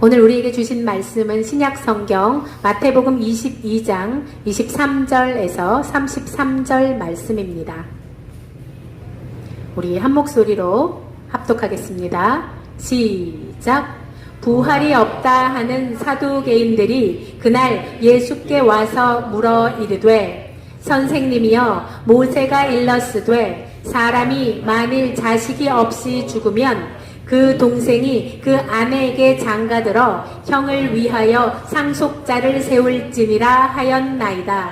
오늘 우리에게 주신 말씀은 신약성경 마태복음 22장 23절에서 33절 말씀입니다. 우리 한 목소리로 합독하겠습니다. 시작! 부활이 없다 하는 사두개인들이 그날 예수께 와서 물어 이르되 선생님이여 모세가 일렀으되 사람이 만일 자식이 없이 죽으면 그 동생이 그 아내에게 장가들어 형을 위하여 상속자를 세울지니라 하였나이다.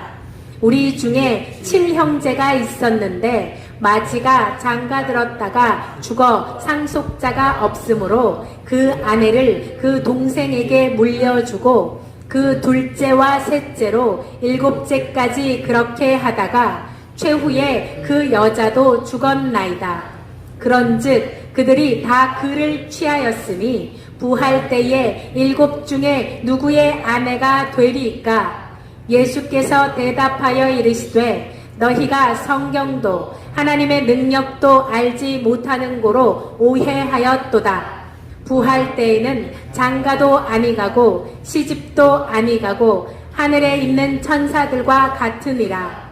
우리 중에 친형제가 있었는데 마지가 장가들었다가 죽어 상속자가 없으므로 그 아내를 그 동생에게 물려주고 그 둘째와 셋째로 일곱째까지 그렇게 하다가 최후에 그 여자도 죽었나이다. 그런즉 그들이 다 그를 취하였으니 부할 때에 일곱 중에 누구의 아내가 되리까? 예수께서 대답하여 이르시되 너희가 성경도 하나님의 능력도 알지 못하는 고로 오해하였도다. 부할 때에는 장가도 아니가고 시집도 아니가고 하늘에 있는 천사들과 같으니라.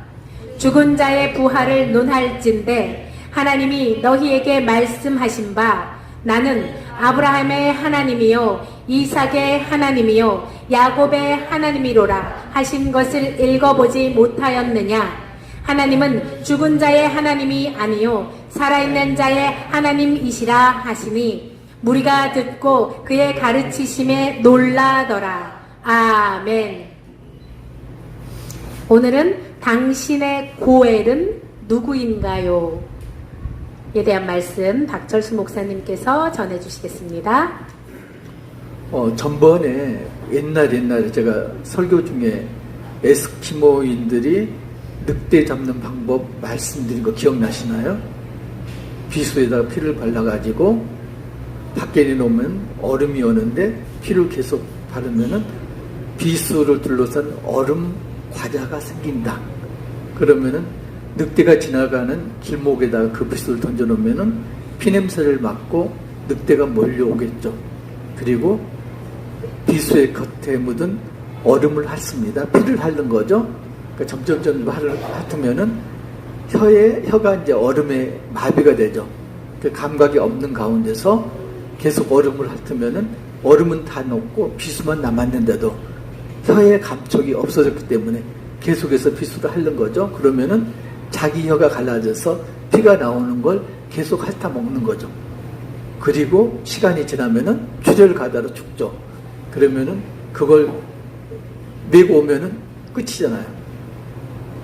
죽은 자의 부활을 논할진대 하나님이 너희에게 말씀하신 바 나는 아브라함의 하나님이요 이삭의 하나님이요 야곱의 하나님이로라 하신 것을 읽어보지 못하였느냐? 하나님은 죽은 자의 하나님이 아니요 살아있는 자의 하나님이시라 하시니 무리가 듣고 그의 가르치심에 놀라더라. 아멘. 오늘은 당신의 고엘은 누구인가요? 에 대한 말씀 박철수 목사님께서 전해주시겠습니다. 전번에 옛날에 제가 설교 중에 에스키모인들이 늑대 잡는 방법 말씀드린 거 기억나시나요? 비수에다가 피를 발라가지고 밖에 내놓으면 얼음이 오는데 피를 계속 바르면은 비수를 둘러싼 얼음 과자가 생긴다. 그러면은 늑대가 지나가는 길목에다가 그 비수를 던져놓으면은 피냄새를 맡고 늑대가 몰려오겠죠. 그리고 비수의 겉에 묻은 얼음을 핥습니다. 피를 핥는 거죠. 그러니까 점점 핥으면은 혀가 이제 얼음에 마비가 되죠. 그 감각이 없는 가운데서 계속 얼음을 핥으면은 얼음은 다 녹고 비수만 남았는데도 혀의 감촉이 없어졌기 때문에 계속해서 비수를 핥는 거죠. 그러면은 자기 혀가 갈라져서 피가 나오는 걸 계속 핥아 먹는 거죠. 그리고 시간이 지나면은 출혈가다로 죽죠. 그러면은 그걸 메고 오면은 끝이잖아요.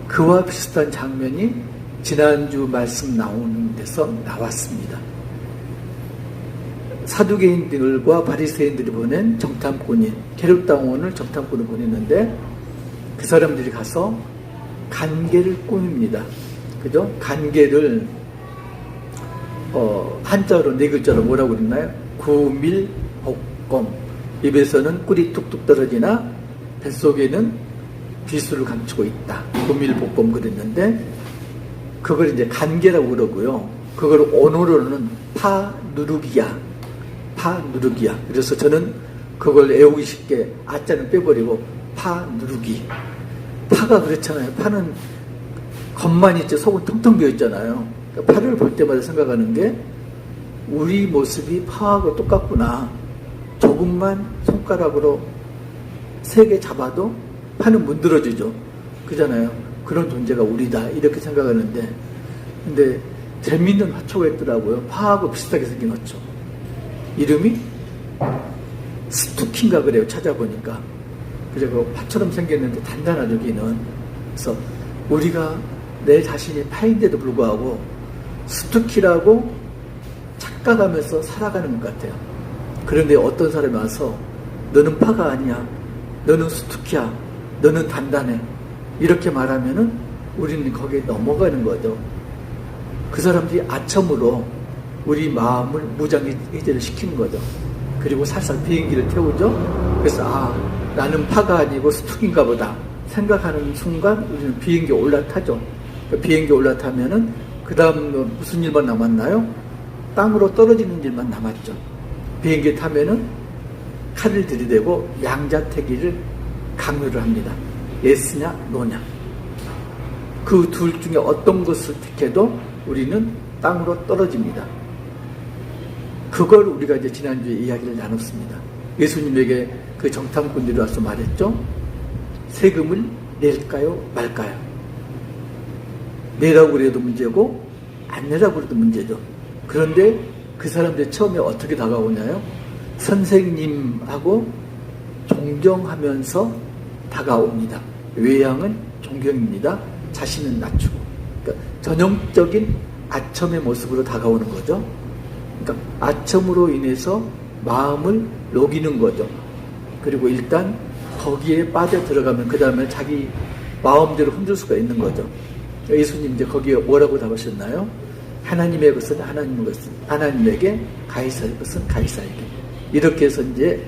그와 비슷한 장면이 지난주 말씀 나오는 데서 나왔습니다. 사두개인들과 바리새인들이 보낸 정탐꾼인 게르다원을 정탐꾼을 보냈는데 그 사람들이 가서 간계를 꾸밉니다. 그죠? 간계를 한자로 네 글자로 뭐라고 그랬나요? 구밀복검. 입에서는 꿀이 뚝뚝 떨어지나 뱃속에는 비수를 감추고 있다. 구밀복검 그랬는데 그걸 이제 간계라고 그러고요. 그걸 언어로는 파누르기야. 파누르기야. 그래서 저는 그걸 외우기 쉽게 아자는 빼버리고 파누르기. 파가 그렇잖아요. 파는 겉만 있지 속은 텅텅 비어 있잖아요. 그러니까 파를 볼 때마다 생각하는 게 우리 모습이 파하고 똑같구나. 조금만 손가락으로 세게 잡아도 파는 문드러지죠. 그잖아요. 그런 존재가 우리다. 이렇게 생각하는데 근데 재밌는 화초가 있더라고요. 파하고 비슷하게 생긴 화초. 이름이 스투키인가 그래요. 찾아보니까. 그리고 파처럼 생겼는데 단단하죠. 여기는. 그래서 우리가 내 자신이 파인데도 불구하고 스투키라고 착각하면서 살아가는 것 같아요. 그런데 어떤 사람이 와서 너는 파가 아니야. 너는 스투키야. 너는 단단해. 이렇게 말하면은 우리는 거기에 넘어가는 거죠. 그 사람들이 아첨으로 우리 마음을 무장해제를 시키는 거죠. 그리고 살살 비행기를 태우죠. 그래서 나는 파가 아니고 스투키인가 보다 생각하는 순간 우리는 비행기에 올라타죠. 비행기에 올라타면은 그 다음 무슨 일만 남았나요? 땅으로 떨어지는 일만 남았죠. 비행기에 타면은 칼을 들이대고 양자택일을 강요를 합니다. 예스냐 노냐. 그 둘 중에 어떤 것을 택해도 우리는 땅으로 떨어집니다. 그걸 우리가 이제 지난주에 이야기를 나눴습니다. 예수님에게 그 정탐꾼들이 와서 말했죠. 세금을 낼까요 말까요? 내라고 그래도 문제고 안 내라고 그래도 문제죠. 그런데 그 사람들이 처음에 어떻게 다가오냐요? 선생님하고 존경하면서 다가옵니다. 외양은 존경입니다. 자신은 낮추고. 그러니까 전형적인 아첨의 모습으로 다가오는 거죠. 그러니까 아첨으로 인해서 마음을 녹이는 거죠. 그리고 일단 거기에 빠져 들어가면 그 다음에 자기 마음대로 흔들 수가 있는 거죠. 예수님 이제 거기에 뭐라고 답하셨나요? 하나님의 것은 하나님에게, 가이사의 것은 가이사에게. 이렇게 해서 이제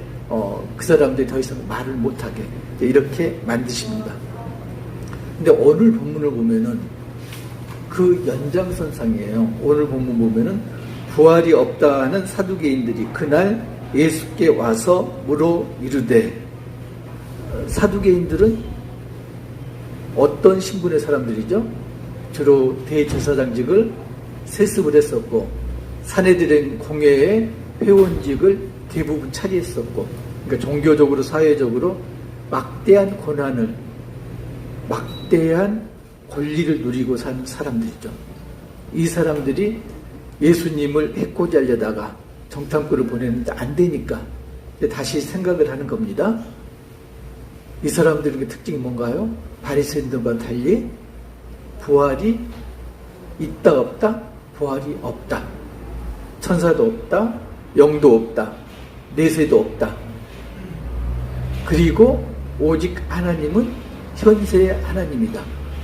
그 사람들이 더 이상 말을 못하게 이렇게 만드십니다. 근데 오늘 본문을 보면은 그 연장선상이에요. 오늘 본문 보면은 부활이 없다는 사두개인들이 그날 예수께 와서 물어 이르되. 사두개인들은 어떤 신분의 사람들이죠? 주로 대제사장직을 세습을 했었고 사내들의 공회의 회원직을 대부분 차지했었고, 그러니까 종교적으로 사회적으로 막대한 권한을, 막대한 권리를 누리고 산 사람들이죠. 이 사람들이 예수님을 해코지 하려다가 정탐꾼을 보냈는데 안 되니까 다시 생각을 하는 겁니다. 이 사람들의 특징이 뭔가요? 바리새인들과 달리 부활이 있다 없다? 부활이 없다. 천사도 없다. 영도 없다. 내세도 없다. 그리고 오직 하나님은 현세의 하나님이다.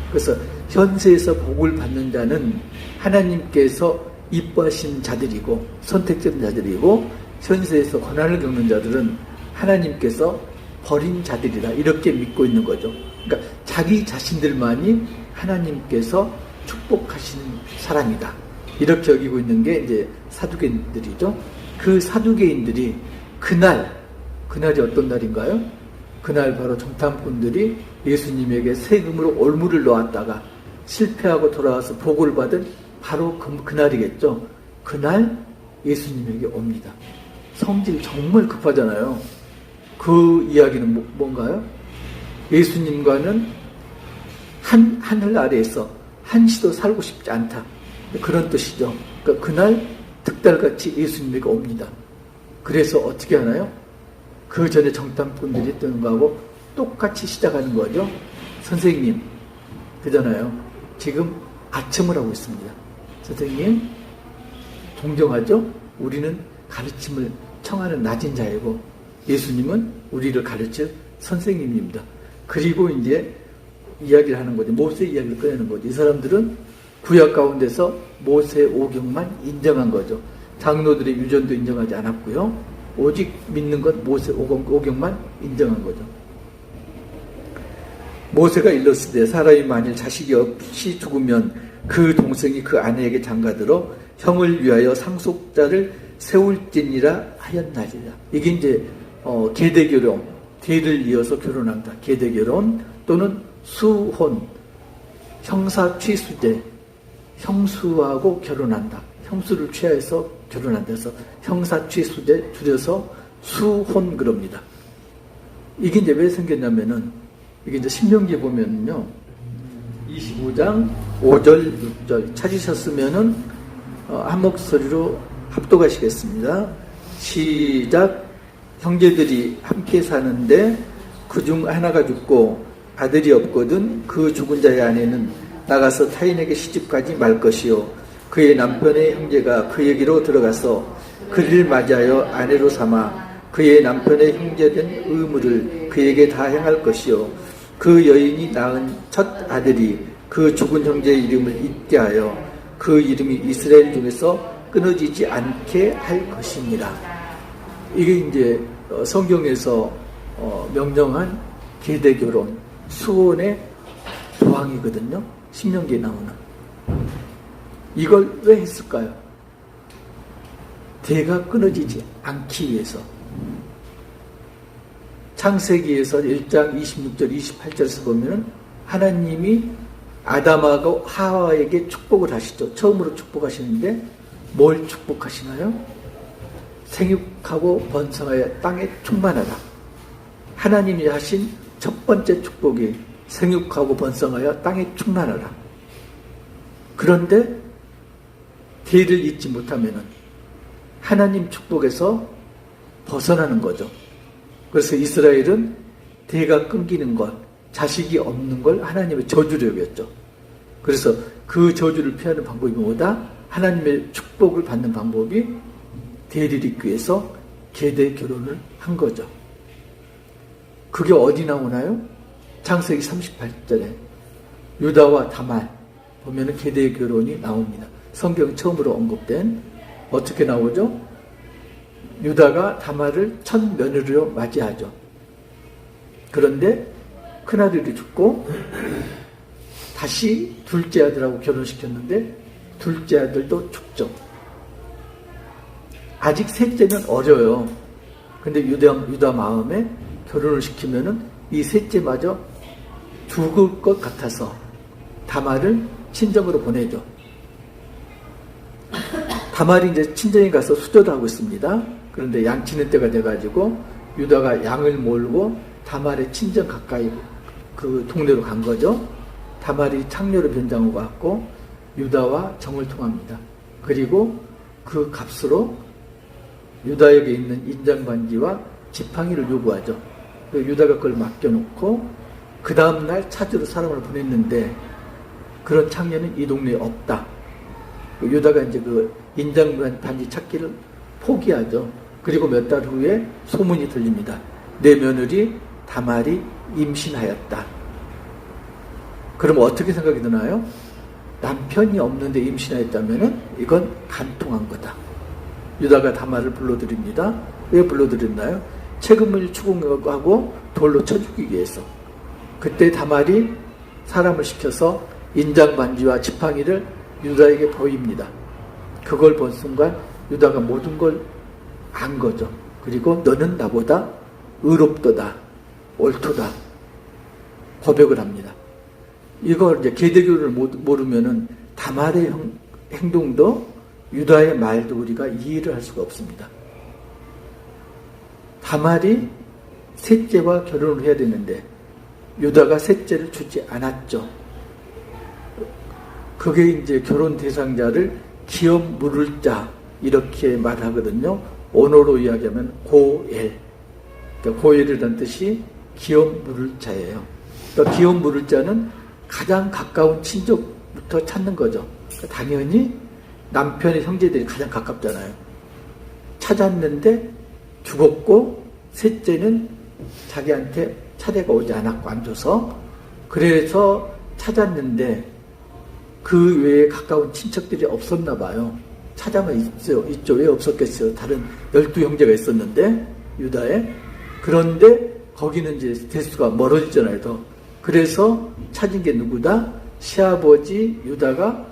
그래서 현세에서 복을 받는 자는 하나님께서 이뻐하신 자들이고 선택된 자들이고, 현세에서 고난을 겪는 자들은 하나님께서 버린 자들이다. 이렇게 믿고 있는 거죠. 그러니까 자기 자신들만이 하나님께서 축복하신 사람이다. 이렇게 여기고 있는 게 이제 사두개인들이죠. 그 사두개인들이 그날이 어떤 날인가요? 그날 바로 정탐꾼들이 예수님에게 세금으로 올무를 놓았다가 실패하고 돌아와서 복을 받은 바로 그날이겠죠. 그날 예수님에게 옵니다. 성질 정말 급하잖아요. 그 이야기는 뭔가요? 예수님과는 하늘 아래에서 한시도 살고 싶지 않다. 그런 뜻이죠. 그러니까 그날 득달같이 예수님에게 옵니다. 그래서 어떻게 하나요? 그 전에 정탐꾼들이 했던 거하고 똑같이 시작하는 거죠. 선생님, 그잖아요. 지금 아첨을 하고 있습니다. 선생님, 동정하죠? 우리는 가르침을 청하는 낮은 자이고 예수님은 우리를 가르칠 선생님입니다. 그리고 이제 이야기를 하는 거죠. 모세 이야기를 꺼내는 거죠. 이 사람들은 구약 가운데서 모세 오경만 인정한 거죠. 장로들의 유전도 인정하지 않았고요. 오직 믿는 것 모세 오경만 인정한 거죠. 모세가 일렀으되 사람이 만일 자식이 없이 죽으면 그 동생이 그 아내에게 장가들어 형을 위하여 상속자를 세울지니라 하였나리라. 이게 이제 계대결혼, 대를 이어서 결혼한다. 계대결혼 또는 수혼, 형사 취수제, 형수하고 결혼한다. 형수를 취하여서 결혼한다. 그래서 형사 취수제 줄여서 수혼 그럽니다. 이게 이제 왜 생겼냐면은 이게 이제 신명기에 보면요. 25장 5절 6절 찾으셨으면은 한 목소리로 합독하시겠습니다. 시작. 형제들이 함께 사는데 그중 하나가 죽고 아들이 없거든 그 죽은 자의 아내는 나가서 타인에게 시집가지 말 것이요 그의 남편의 형제가 그에게로 들어가서 그를 맞이하여 아내로 삼아 그의 남편의 형제된 의무를 그에게 다 행할 것이요 그 여인이 낳은 첫 아들이 그 죽은 형제의 이름을 잊게 하여 그 이름이 이스라엘 중에서 끊어지지 않게 할 것입니다. 이게 이제 성경에서 명령한 계대결혼, 수혼의 조항이거든요. 신명기에 나오는. 이걸 왜 했을까요? 대가 끊어지지 않기 위해서. 창세기에서 1장 26절, 28절에서 보면은 하나님이 아담하고 하와에게 축복을 하시죠. 처음으로 축복하시는데 뭘 축복하시나요? 생육하고 번성하여 땅에 충만하라. 하나님이 하신 첫 번째 축복이 생육하고 번성하여 땅에 충만하라. 그런데 대를 잇지 못하면은 하나님 축복에서 벗어나는 거죠. 그래서 이스라엘은 대가 끊기는 것, 자식이 없는 걸 하나님의 저주로 여겼죠. 그래서 그 저주를 피하는 방법이 뭐다? 하나님의 축복을 받는 방법이 대를 잇기 위해서 계대 결혼을 한 거죠. 그게 어디 나오나요? 창세기 38절에 유다와 다말 보면은 계대 결혼이 나옵니다. 성경 처음으로 언급된 어떻게 나오죠? 유다가 다말을 첫 며느리로 맞이하죠. 그런데 큰아들이 죽고 다시 둘째 아들하고 결혼시켰는데 둘째 아들도 죽죠. 아직 셋째는 어려요. 근데 유다 마음에 결혼을 시키면은 이 셋째마저 죽을 것 같아서 다말을 친정으로 보내죠. 다말이 이제 친정에 가서 수절을 하고 있습니다. 그런데 양치는 때가 돼가지고 유다가 양을 몰고 다말의 친정 가까이 그 동네로 간 거죠. 다말이 창녀로 변장하고 왔고 유다와 정을 통합니다. 그리고 그 값으로 유다에게 있는 인장반지와 지팡이를 요구하죠. 유다가 그걸 맡겨놓고 그 다음날 찾으러 사람을 보냈는데 그런 창녀는 이 동네에 없다. 유다가 이제 그 인장반지 찾기를 포기하죠. 그리고 몇 달 후에 소문이 들립니다. 내 며느리 다말이 임신하였다. 그럼 어떻게 생각이 드나요? 남편이 없는데 임신하였다면 이건 간통한 거다. 유다가 다말을 불러들입니다. 왜 불러들였나요? 책임을 추궁하고 돌로 쳐 죽이기 위해서. 그때 다말이 사람을 시켜서 인장반지와 지팡이를 유다에게 보입니다. 그걸 본 순간 유다가 모든 걸 안 거죠. 그리고 너는 나보다 의롭도다, 옳도다 고백을 합니다. 이걸 이제 계대교를 모르면은 다말의 행동도 유다의 말도 우리가 이해를 할 수가 없습니다. 다말이 셋째와 결혼을 해야 되는데 유다가 셋째를 주지 않았죠. 그게 이제 결혼 대상자를 기업 물을 자 이렇게 말하거든요. 언어로 이야기하면 고엘. 그러니까 고엘이라는 뜻이 기업 물을 자예요. 그러니까 기업 물을 자는 가장 가까운 친족부터 찾는 거죠. 그러니까 당연히 남편의 형제들이 가장 가깝잖아요. 찾았는데 죽었고 셋째는 자기한테 차례가 오지 않았고 안 줘서 그래서 찾았는데 그 외에 가까운 친척들이 없었나 봐요. 찾아만 있죠. 왜 없었겠어요. 다른 12형제가 있었는데 유다에. 그런데 거기는 이제 대수가 멀어지잖아요. 더. 그래서 찾은 게 누구다? 시아버지 유다가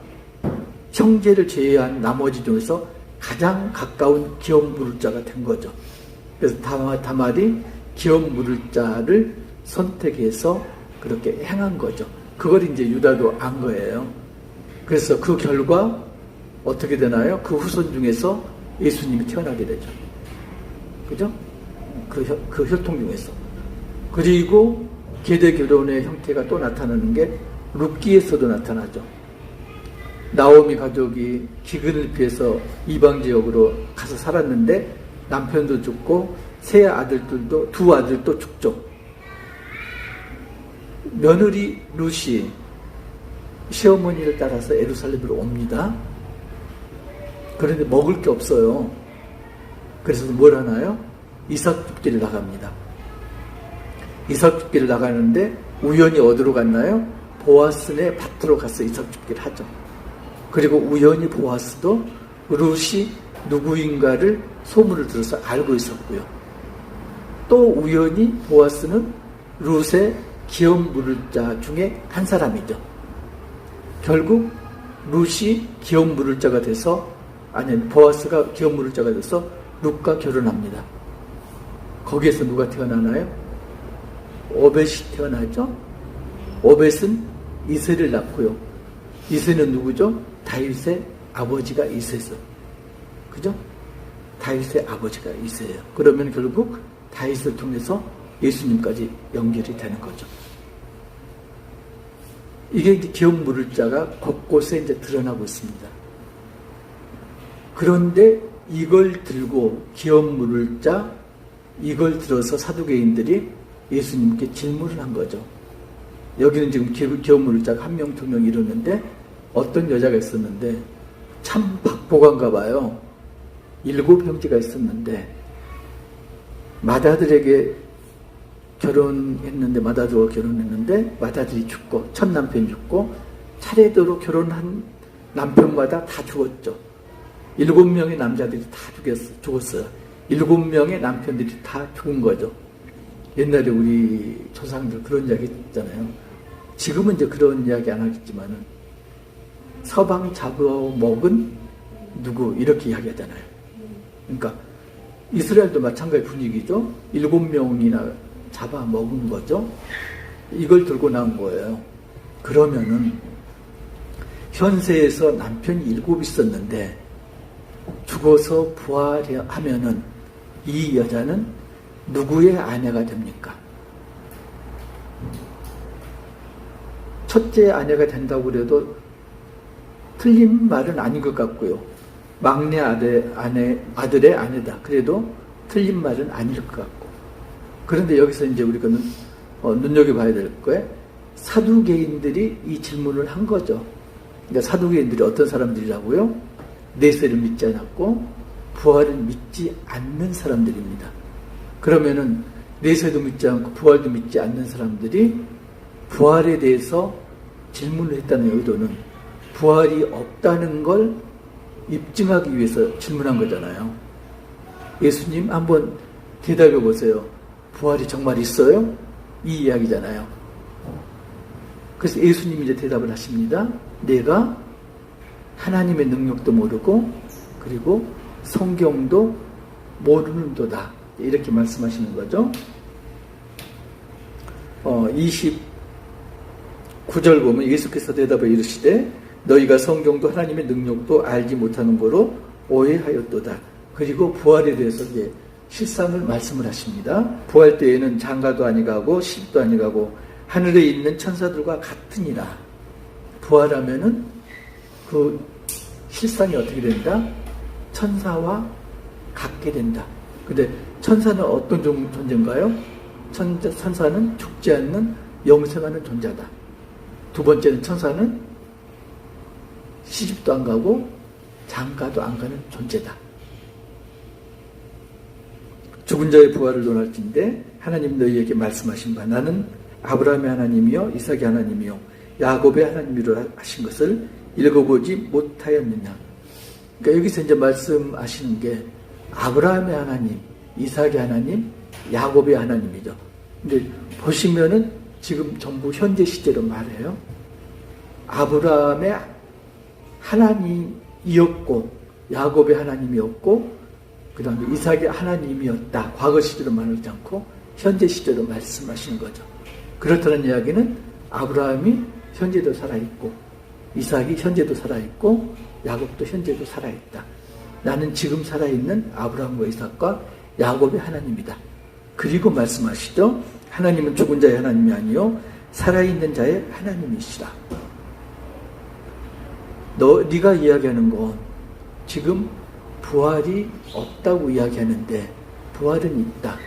형제를 제외한 나머지 중에서 가장 가까운 기업 물을 자가 된 거죠. 그래서 다말이 기업 물을 자를 선택해서 그렇게 행한 거죠. 그걸 이제 유다도 안 거예요. 그래서 그 결과 어떻게 되나요? 그 후손 중에서 예수님이 태어나게 되죠. 그죠? 그 혈통 중에서. 그리고 계대 결혼의 형태가 또 나타나는 게 룻기에서도 나타나죠. 나오미 가족이 기근을 피해서 이방 지역으로 가서 살았는데 남편도 죽고 세 아들들도 두 아들도 죽죠. 며느리 룻이 시어머니를 따라서 예루살렘으로 옵니다. 그런데 먹을 게 없어요. 그래서 뭘 하나요? 이삭 줍기를 나갑니다. 이삭 줍기를 나가는데 우연히 어디로 갔나요? 보아스네 밭으로 가서 이삭 줍기를 하죠. 그리고 우연히 보아스도 룻이 누구인가를 소문을 들어서 알고 있었고요. 또 우연히 보아스는 룻의 기업 물을 자 중에 한 사람이죠. 결국 룻이 기업 물을 자가 돼서 보아스가 기업 물을 자가 돼서 룻과 결혼합니다. 거기에서 누가 태어나나요? 오벳이 태어나죠. 오벳은 이새를 낳고요. 이새는 누구죠? 다윗의 아버지가 이새죠. 그죠? 다윗의 아버지가 이새예요. 그러면 결국 다윗을 통해서 예수님까지 연결이 되는 거죠. 이게 이제 기억 물을 자가 곳곳에 이제 드러나고 있습니다. 그런데 이걸 들고 기억 물을 자, 이걸 들어서 사두개인들이 예수님께 질문을 한 거죠. 여기는 지금 기억 물을 자가 한 명, 두 명 이러는데 어떤 여자가 있었는데 참 박보관가 봐요. 7 형제가 있었는데 맏아들에게 결혼했는데 맏아들과 결혼했는데 맏아들이 죽고 첫 남편이 죽고 차례대로 결혼한 남편마다 다 죽었죠. 7명의 남자들이 다 죽었어요. 7명의 남편들이 다 죽은 거죠. 옛날에 우리 조상들 그런 이야기 했잖아요. 지금은 이제 그런 이야기 안 하겠지만은 서방 잡아먹은 누구 이렇게 이야기하잖아요. 그러니까 이스라엘도 마찬가지 분위기죠. 7명이나 잡아먹은 거죠. 이걸 들고 나온 거예요. 그러면은 현세에서 남편이 7 있었는데 죽어서 부활하면은 이 여자는 누구의 아내가 됩니까? 첫째 아내가 된다고 그래도 틀린 말은 아닌 것 같고요. 막내 아들의 아내다. 그래도 틀린 말은 아닐 것 같고. 그런데 여기서 이제 우리가 눈여겨봐야 될 거예요. 사두개인들이 이 질문을 한 거죠. 그러니까 사두개인들이 어떤 사람들이라고요? 내세를 믿지 않았고 부활을 믿지 않는 사람들입니다. 그러면은 내세도 믿지 않고 부활도 믿지 않는 사람들이 부활에 대해서 질문을 했다는 의도는 부활이 없다는 걸 입증하기 위해서 질문한 거잖아요. 예수님 한번 대답해 보세요. 부활이 정말 있어요? 이 이야기잖아요. 그래서 예수님이 이제 대답을 하십니다. 내가 하나님의 능력도 모르고 그리고 성경도 모르는도다. 이렇게 말씀하시는 거죠. 29절 보면 예수께서 대답해 이르시되 너희가 성경도 하나님의 능력도 알지 못하는 거로 오해하였도다. 그리고 부활에 대해서 이제 실상을 말씀을 하십니다. 부활 때에는 장가도 아니가고 시집도 아니가고 하늘에 있는 천사들과 같으니라. 부활하면은 그 실상이 어떻게 된다? 천사와 같게 된다. 근데 천사는 어떤 존재인가요? 천사는 죽지 않는 영생하는 존재다. 두 번째는 천사는 시집도 안 가고 장가도 안 가는 존재다. 죽은 자의 부활을 논할진대 하나님 너희에게 말씀하신 바 나는 아브라함의 하나님이요 이삭의 하나님이요 야곱의 하나님이라 하신 것을 읽어보지 못하였느냐. 그러니까 여기서 이제 말씀하시는 게 아브라함의 하나님, 이삭의 하나님, 야곱의 하나님이죠. 근데 보시면은 지금 전부 현재 시제로 말해요. 아브라함의 하나님이었고 야곱의 하나님이었고 그 다음에 이삭의 하나님이었다. 과거 시제로 말하지 않고 현재 시제로 말씀하시는 거죠. 그렇다는 이야기는 아브라함이 현재도 살아있고 이삭이 현재도 살아있고 야곱도 현재도 살아있다. 나는 지금 살아있는 아브라함과 이삭과 야곱의 하나님이다. 그리고 말씀하시죠. 하나님은 죽은 자의 하나님이 아니요 살아있는 자의 하나님이시라. 네가 이야기하는 건 지금 부활이 없다고 이야기하는데 부활은 있다.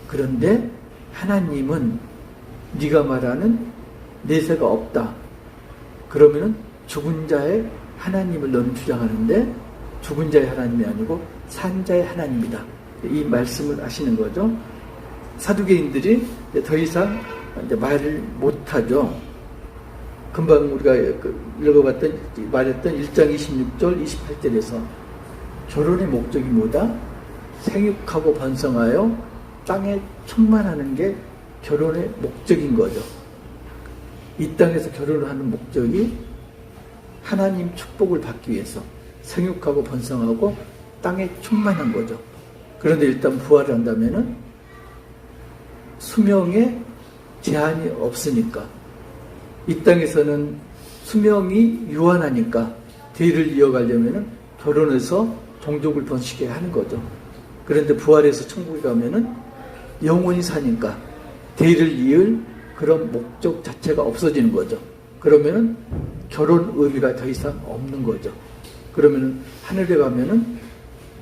그런데 하나님은 네가 말하는 내세가 없다. 그러면은 죽은 자의 하나님을 너는 주장하는데 죽은 자의 하나님이 아니고 산 자의 하나님이다. 이 말씀을 하시는 거죠. 사두개인들이 더 이상 이제 말을 못하죠. 금방 우리가 읽어봤던 말했던 1장 26절 28절에서 결혼의 목적이 뭐다? 생육하고 번성하여 땅에 충만하는 게 결혼의 목적인 거죠. 이 땅에서 결혼을 하는 목적이 하나님 축복을 받기 위해서 생육하고 번성하고 땅에 충만한 거죠. 그런데 일단 부활을 한다면은 수명의 제한이 없으니까. 이 땅에서는 수명이 유한하니까 대를 이어가려면은 결혼해서 종족을 번식해 하는 거죠. 그런데 부활해서 천국에 가면은 영원히 사니까 대를 이을 그런 목적 자체가 없어지는 거죠. 그러면은 결혼 의미가 더 이상 없는 거죠. 그러면은 하늘에 가면은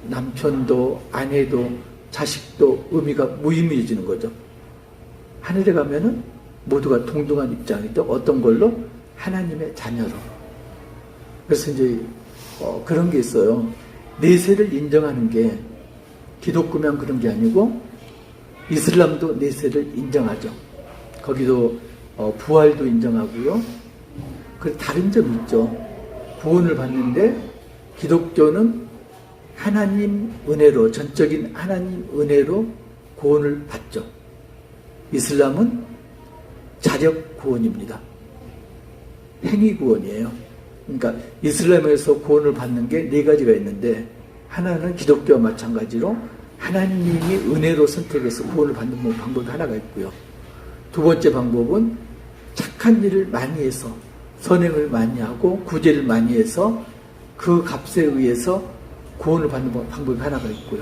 남편도 아내도 자식도 의미가 무의미해지는 거죠. 하늘에 가면은 모두가 동등한 입장이죠. 어떤 걸로? 하나님의 자녀로. 그래서 이제 그런 게 있어요. 내세를 인정하는 게 기독교만 그런 게 아니고 이슬람도 내세를 인정하죠. 거기도 부활도 인정하고요. 그 다른 점이 있죠. 구원을 받는데 기독교는 하나님 은혜로, 전적인 하나님 은혜로 구원을 받죠. 이슬람은 자력 구원입니다. 행위 구원이에요. 그러니까 이슬람에서 구원을 받는 게 네 가지가 있는데, 하나는 기독교와 마찬가지로 하나님이 은혜로 선택해서 구원을 받는 방법이 하나가 있고요. 두 번째 방법은 착한 일을 많이 해서, 선행을 많이 하고 구제를 많이 해서 그 값에 의해서 구원을 받는 방법이 하나가 있고요.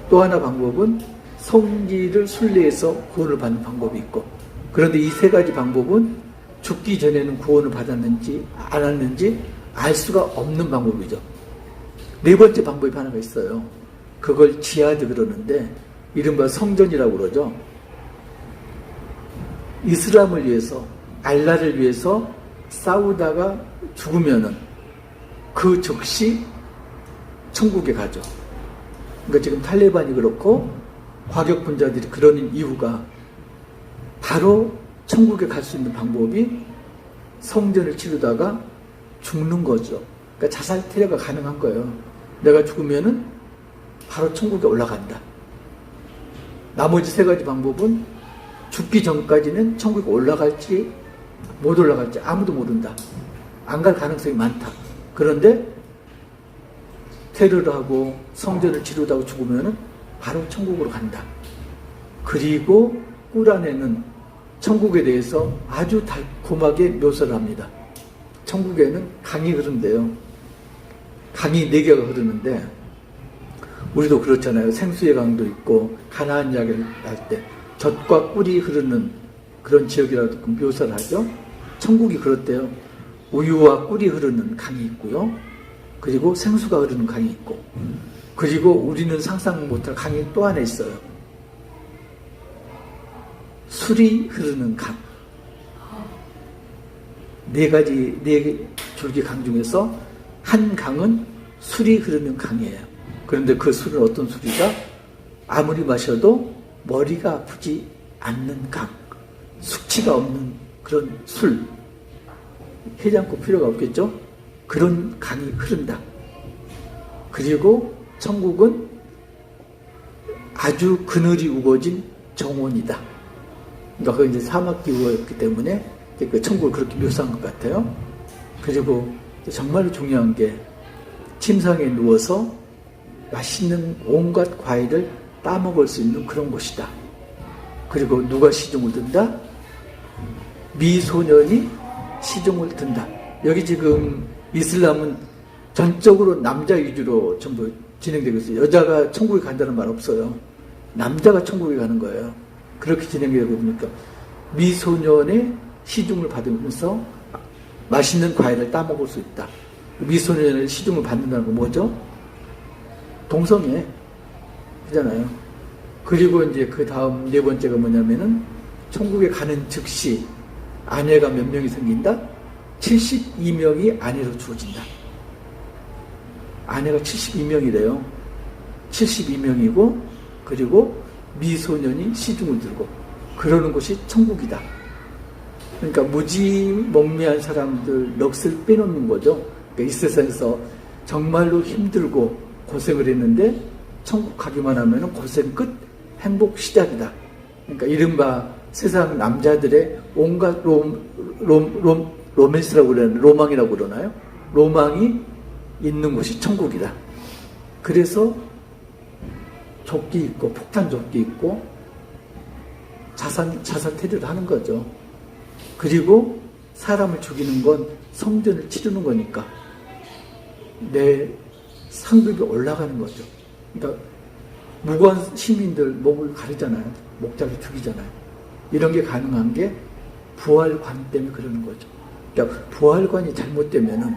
또 하나 방법은 성질을 순례해서 구원을 받는 방법이 있고, 그런데 이 세 가지 방법은 죽기 전에는 구원을 받았는지 안 받았는지 알 수가 없는 방법이죠. 네 번째 방법이 하나가 있어요. 그걸 지하드 그러는데 이른바 성전이라고 그러죠. 이슬람을 위해서, 알라를 위해서 싸우다가 죽으면은 그 즉시 천국에 가죠. 그러니까 지금 탈레반이 그렇고 과격분자들이 그러는 이유가 바로 천국에 갈 수 있는 방법이 성전을 치르다가 죽는 거죠. 그러니까 자살 테러가 가능한 거예요. 내가 죽으면은 바로 천국에 올라간다. 나머지 세 가지 방법은 죽기 전까지는 천국에 올라갈지 못 올라갈지 아무도 모른다. 안 갈 가능성이 많다. 그런데 테러를 하고 성전을 치르다가 죽으면은 바로 천국으로 간다. 그리고 꾸란에는 천국에 대해서 아주 달콤하게 묘사를 합니다. 천국에는 강이 흐른대요. 강이 4개가 흐르는데 우리도 그렇잖아요. 생수의 강도 있고 가나안 이야기를 할 때 젖과 꿀이 흐르는 그런 지역이라고 묘사를 하죠. 천국이 그렇대요. 우유와 꿀이 흐르는 강이 있고요. 그리고 생수가 흐르는 강이 있고, 그리고 우리는 상상 못할 강이 또 하나 있어요. 술이 흐르는 강. 4 줄기 강 중에서 한 강은 술이 흐르는 강이에요. 그런데 그 술은 어떤 술이다? 아무리 마셔도 머리가 아프지 않는 강. 숙취가 없는 그런 술. 해장국 필요가 없겠죠? 그런 강이 흐른다. 그리고 천국은 아주 그늘이 우거진 정원이다. 그러니까 그게 이제 사막기후였기 때문에 그 천국을 그렇게 묘사한 것 같아요. 그리고 정말 중요한 게 침상에 누워서 맛있는 온갖 과일을 따먹을 수 있는 그런 곳이다. 그리고 누가 시중을 든다? 미소년이 시중을 든다. 여기 지금 이슬람은 전적으로 남자 위주로 전부 진행되고 있어요. 여자가 천국에 간다는 말 없어요. 남자가 천국에 가는 거예요. 그렇게 진행되고 보니까 미소년의 시중을 받으면서 맛있는 과일을 따먹을 수 있다. 미소년의 시중을 받는다는 건 뭐죠? 동성애. 그잖아요. 그리고 이제 그 다음 4번째가 뭐냐면은 천국에 가는 즉시 아내가 몇 명이 생긴다? 72명이 아내로 주어진다. 아내가 72명이래요. 72명이고, 그리고 미소년이 시중을 들고, 그러는 곳이 천국이다. 그러니까 무지몽매한 사람들 넋을 빼놓는 거죠. 그러니까 이 세상에서 정말로 힘들고 고생을 했는데 천국 가기만 하면 고생 끝, 행복 시작이다. 그러니까 이른바 세상 남자들의 온갖 로맨스라고 그러나요? 로망이라고 그러나요? 로망이 있는 곳이 천국이다. 그래서 조끼 있고 폭탄 조끼 있고 자살 자살 테러를 하는 거죠. 그리고 사람을 죽이는 건 성전을 치르는 거니까 내 상급이 올라가는 거죠. 그러니까 무고한 시민들 목을 가르잖아요. 목자를 죽이잖아요. 이런 게 가능한 게 부활관 때문에 그러는 거죠. 그러니까 부활관이 잘못되면은,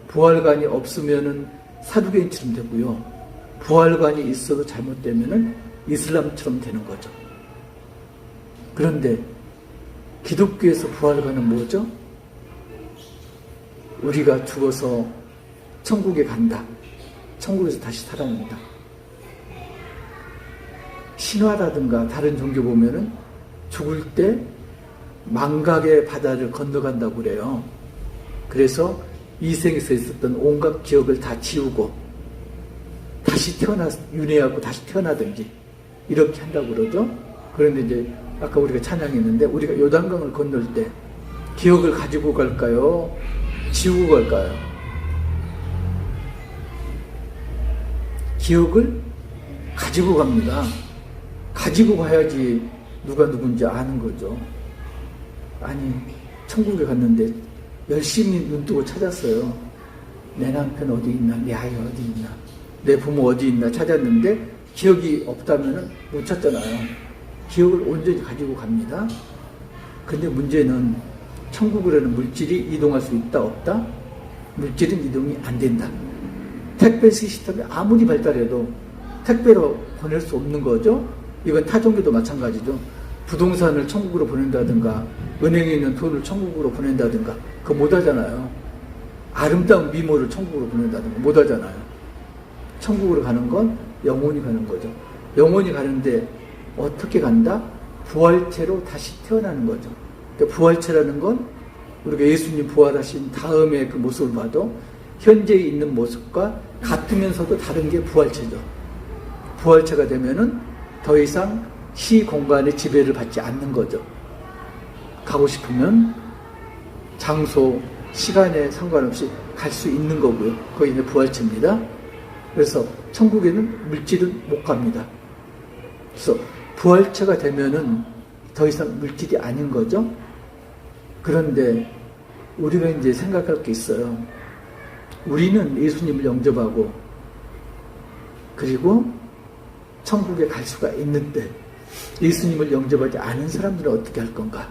부활관이 없으면은 사두개인처럼 되고요. 부활관이 있어도 잘못되면은 이슬람처럼 되는 거죠. 그런데 기독교에서 부활관은 뭐죠? 우리가 죽어서 천국에 간다. 천국에서 다시 살아난다. 신화라든가 다른 종교 보면은 죽을 때 망각의 바다를 건너간다고 그래요. 그래서 이 생에서 있었던 온갖 기억을 다 지우고 다시 윤회하고 다시 태어나든지 이렇게 한다고 그러죠. 그런데 이제 아까 우리가 찬양했는데, 우리가 요단강을 건널 때 기억을 가지고 갈까요? 지우고 갈까요? 기억을 가지고 갑니다. 가지고 가야지 누가 누군지 아는 거죠. 아니, 천국에 갔는데 열심히 눈 뜨고 찾았어요. 내 남편 어디 있나, 내 아이 어디 있나, 내 부모 어디 있나 찾았는데 기억이 없다면 못 찾잖아요. 기억을 온전히 가지고 갑니다. 근데 문제는 천국으로는 물질이 이동할 수 있다 없다? 물질은 이동이 안 된다. 택배 시스템이 아무리 발달해도 택배로 보낼 수 없는 거죠. 이건 타 종교도 마찬가지죠. 부동산을 천국으로 보낸다든가 은행에 있는 돈을 천국으로 보낸다든가 그거 못하잖아요. 아름다운 미모를 천국으로 보낸다든가 못하잖아요. 천국으로 가는 건 영혼이 가는 거죠. 영혼이 가는데 어떻게 간다? 부활체로 다시 태어나는 거죠. 그러니까 부활체라는 건 우리가 예수님 부활하신 다음에 그 모습을 봐도 현재 있는 모습과 같으면서도 다른 게 부활체죠. 부활체가 되면은 더 이상 시 공간의 지배를 받지 않는 거죠. 가고 싶으면 장소, 시간에 상관없이 갈 수 있는 거고요. 그게 이제 부활체입니다. 그래서 천국에는 물질은 못 갑니다. 그래서 부활체가 되면은 더 이상 물질이 아닌 거죠. 그런데 우리가 이제 생각할 게 있어요. 우리는 예수님을 영접하고 그리고 천국에 갈 수가 있는데 예수님을 영접하지 않은 사람들은 어떻게 할 건가?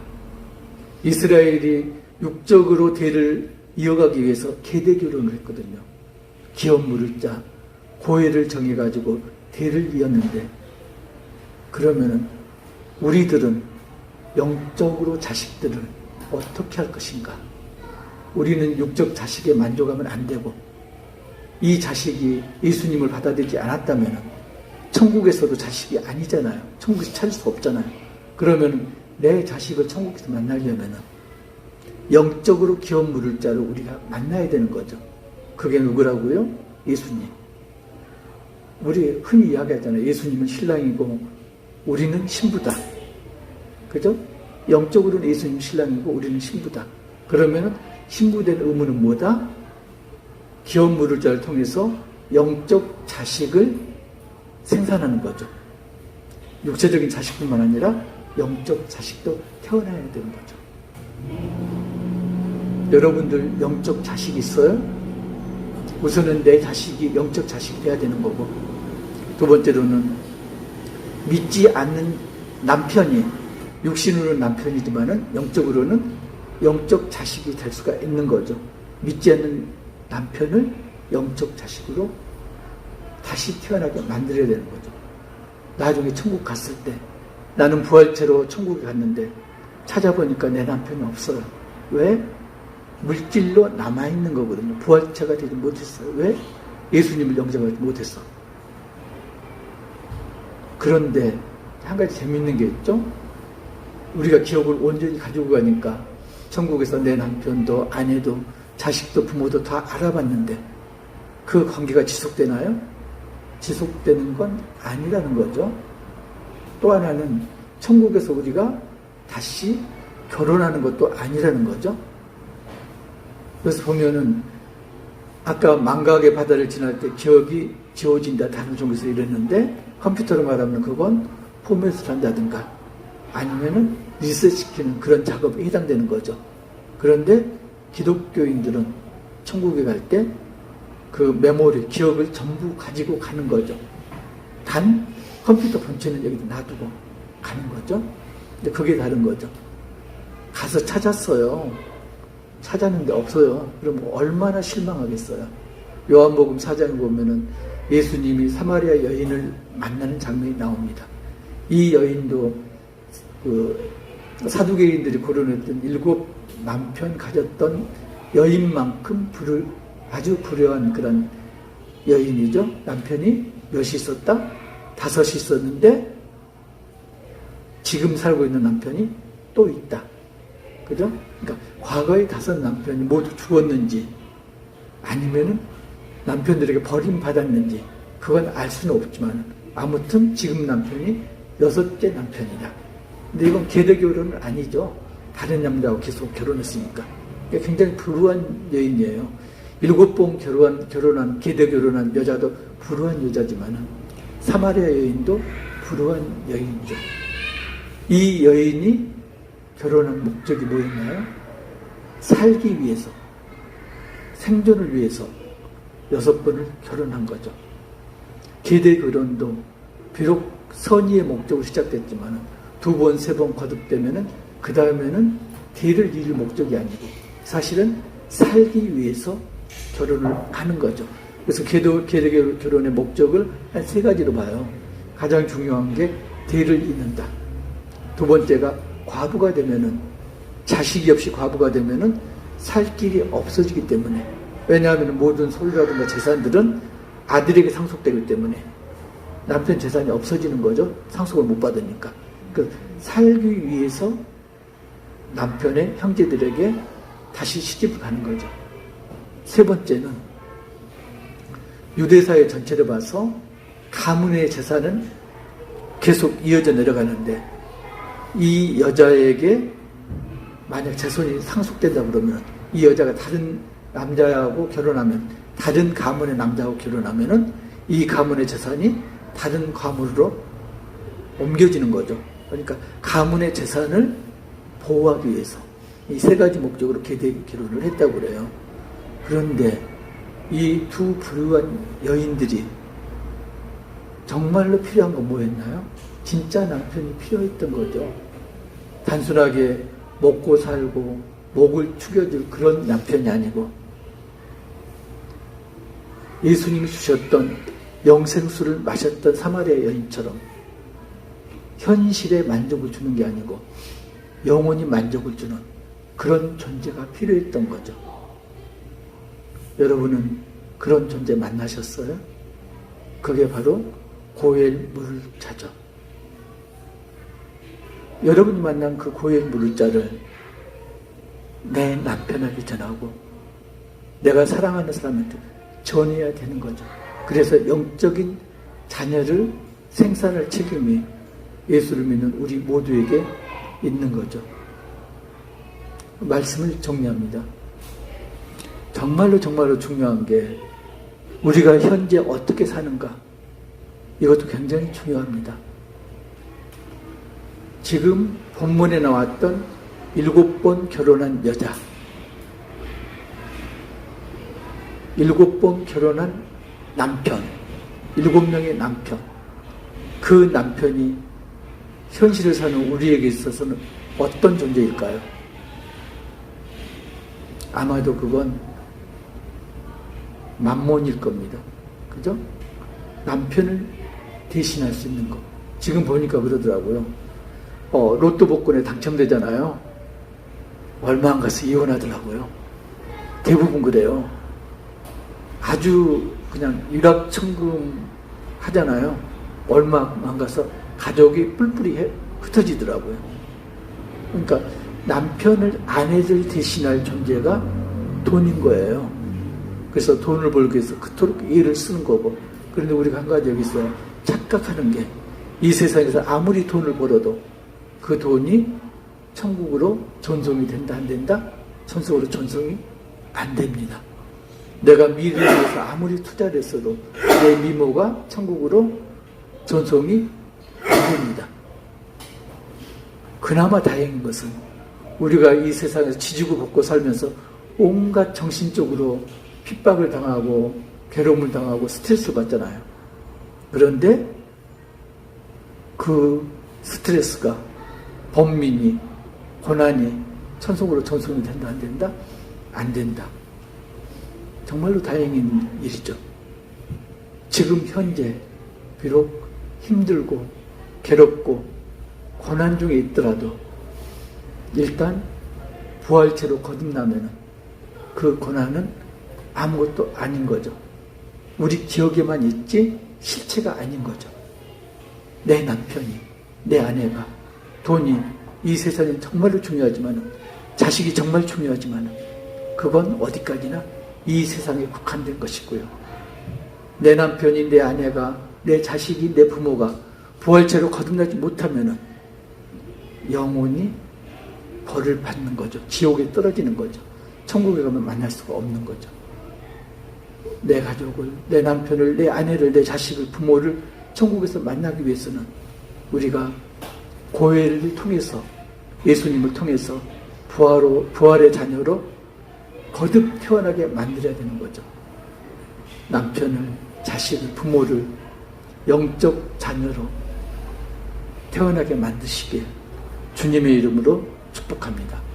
이스라엘이 육적으로 대를 이어가기 위해서 계대결혼을 했거든요. 기업 물을 자, 고해를 정해가지고 대를 이었는데, 그러면은 우리들은 영적으로 자식들을 어떻게 할 것인가? 우리는 육적 자식에 만족하면 안 되고, 이 자식이 예수님을 받아들이지 않았다면 천국에서도 자식이 아니잖아요. 천국에서 찾을 수 없잖아요. 그러면 내 자식을 천국에서 만나려면 영적으로 기업 물을 자를 우리가 만나야 되는 거죠. 그게 누구라고요? 예수님. 우리 흔히 이야기하잖아요. 예수님은 신랑이고 우리는 신부다. 그죠? 영적으로는 예수님 신랑이고 우리는 신부다. 그러면 신부된 의무는 뭐다? 기업 물을 자를 통해서 영적 자식을 생산하는 거죠. 육체적인 자식뿐만 아니라 영적 자식도 태어나야 되는 거죠. 여러분들 영적 자식이 있어요? 우선은 내 자식이 영적 자식이 돼야 되는 거고, 두 번째로는 믿지 않는 남편이, 육신으로는 남편이지만은 영적으로는 영적 자식이 될 수가 있는 거죠. 믿지 않는 남편을 영적 자식으로 다시 태어나게 만들어야 되는 거죠. 나중에 천국 갔을 때 나는 부활체로 천국에 갔는데 찾아보니까 내 남편이 없어요. 왜? 물질로 남아있는 거거든요. 부활체가 되지 못했어요. 왜? 예수님을 영접하지 못했어. 그런데 한 가지 재밌는 게 있죠. 우리가 기억을 온전히 가지고 가니까 천국에서 내 남편도 아내도 자식도 부모도 다 알아봤는데 그 관계가 지속되나요? 지속되는 건 아니라는 거죠. 또 하나는 천국에서 우리가 다시 결혼하는 것도 아니라는 거죠. 그래서 보면은 아까 망각의 바다를 지날 때 기억이 지워진다 다른 종교에서 이랬는데 컴퓨터로 말하면 그건 포맷을 한다든가 아니면은 리셋시키는 그런 작업에 해당되는 거죠. 그런데 기독교인들은 천국에 갈 때 그 메모리, 기억을 전부 가지고 가는 거죠. 단 컴퓨터 본체는 여기 놔두고 가는 거죠. 근데 그게 다른 거죠. 가서 찾았어요. 찾았는데 없어요. 그럼 얼마나 실망하겠어요. 요한복음 4장에 보면은 예수님이 사마리아 여인을 만나는 장면이 나옵니다. 이 여인도 그 사두개인들이 거론했던 7 남편 가졌던 여인만큼 아주 불효한 그런 여인이죠. 남편이 몇이 있었다? 5이 있었는데 지금 살고 있는 남편이 또 있다. 그죠? 그러니까 과거의 5 남편이 모두 죽었는지 아니면은 남편들에게 버림받았는지 그건 알 수는 없지만 아무튼 지금 남편이 6째 남편이다. 근데 이건 계대 결혼은 아니죠. 다른 남자하고 계속 결혼했으니까. 그러니까 굉장히 불우한 여인이에요. 7번 결혼한 계대 결혼한 여자도 불우한 여자지만은 사마리아 여인도 불우한 여인이죠. 이 여인이 결혼한 목적이 뭐였나요? 살기 위해서, 생존을 위해서 6번을 결혼한 거죠. 계대 결혼도 비록 선의의 목적으로 시작됐지만 2번, 3번 거듭되면은 그 다음에는 대를 이룰 목적이 아니고 사실은 살기 위해서 결혼을 하는 거죠. 그래서 계대 결혼의 목적을 한 3가지로 봐요. 가장 중요한 게 대를 잇는다. 2번째가 과부가 되면은 자식이 없이 과부가 되면은 살 길이 없어지기 때문에 왜냐하면 모든 소유라든가 재산들은 아들에게 상속되기 때문에 남편 재산이 없어지는 거죠. 상속을 못 받으니까. 그 살기 위해서 남편의 형제들에게 다시 시집을 가는 거죠. 3번째는 유대사회 전체를 봐서 가문의 재산은 계속 이어져 내려가는데 이 여자에게 만약 재산이 상속된다 그러면 이 여자가 다른 남자하고 결혼하면 다른 가문의 남자하고 결혼하면은 이 가문의 재산이 다른 가문으로 옮겨지는 거죠. 그러니까 가문의 재산을 보호하기 위해서 이 3가지 목적으로 계대 결혼을 했다고 그래요. 그런데 이 2 불우한 여인들이 정말로 필요한 건 뭐였나요? 진짜 남편이 필요했던 거죠. 단순하게 먹고 살고 목을 축여줄 그런 남편이 아니고 예수님이 주셨던 영생수를 마셨던 사마리아 여인처럼 현실에 만족을 주는 게 아니고 영원히 만족을 주는 그런 존재가 필요했던 거죠. 여러분은 그런 존재 만나셨어요? 그게 바로 고엘 무르자죠. 여러분이 만난 그 고엘 무르자를 내 남편에게 전하고 내가 사랑하는 사람한테 전해야 되는 거죠. 그래서 영적인 자녀를 생산할 책임이 예수를 믿는 우리 모두에게 있는 거죠. 말씀을 정리합니다. 정말로 중요한 게 우리가 현재 어떻게 사는가 이것도 굉장히 중요합니다. 지금 본문에 나왔던 7번 결혼한 여자 7번 결혼한 남편 7명의 남편 그 남편이 현실을 사는 우리에게 있어서는 어떤 존재일까요? 아마도 그건 만몬일 겁니다. 그죠? 남편을 대신할 수 있는 거. 지금 보니까 그러더라고요. 로또 복권에 당첨되잖아요. 얼마 안 가서 이혼하더라고요. 대부분 그래요. 아주 그냥 일확천금 하잖아요. 얼마 안 가서 가족이 뿔뿔이 흩어지더라고요. 그러니까 남편을 아내를 대신할 존재가 돈인 거예요. 그래서 돈을 벌기 위해서 그토록 일을 쓰는 거고. 그런데 우리가 한 가지 여기서 착각하는 게 이 세상에서 아무리 돈을 벌어도 그 돈이 천국으로 전송이 된다 안 된다? 천국으로 전송이 안 됩니다. 내가 미래를 위해서 아무리 투자를 했어도 내 미모가 천국으로 전송이 안 됩니다. 그나마 다행인 것은 우리가 이 세상에서 지지고 볶고 살면서 온갖 정신적으로 핍박을 당하고 괴로움을 당하고 스트레스를 받잖아요. 그런데 그 스트레스가 번민이 고난이 천속으로 전송이 된다 안 된다? 안 된다. 정말로 다행인 일이죠. 지금 현재 비록 힘들고 괴롭고 고난 중에 있더라도 일단 부활체로 거듭나면은 그 고난은 아무것도 아닌 거죠. 우리 기억에만 있지 실체가 아닌 거죠. 내 남편이, 내 아내가, 돈이 이 세상에 정말로 중요하지만 자식이 정말 중요하지만 그건 어디까지나 이 세상에 국한된 것이고요. 내 남편이, 내 아내가, 내 자식이, 내 부모가 부활체로 거듭나지 못하면 영원히 벌을 받는 거죠. 지옥에 떨어지는 거죠. 천국에 가면 만날 수가 없는 거죠. 내 가족을, 내 남편을, 내 아내를, 내 자식을, 부모를 천국에서 만나기 위해서는 우리가 고해를 통해서 예수님을 통해서 부활의 자녀로 거듭 태어나게 만들어야 되는 거죠. 남편을, 자식을, 부모를 영적 자녀로 태어나게 만드시길 주님의 이름으로 축복합니다.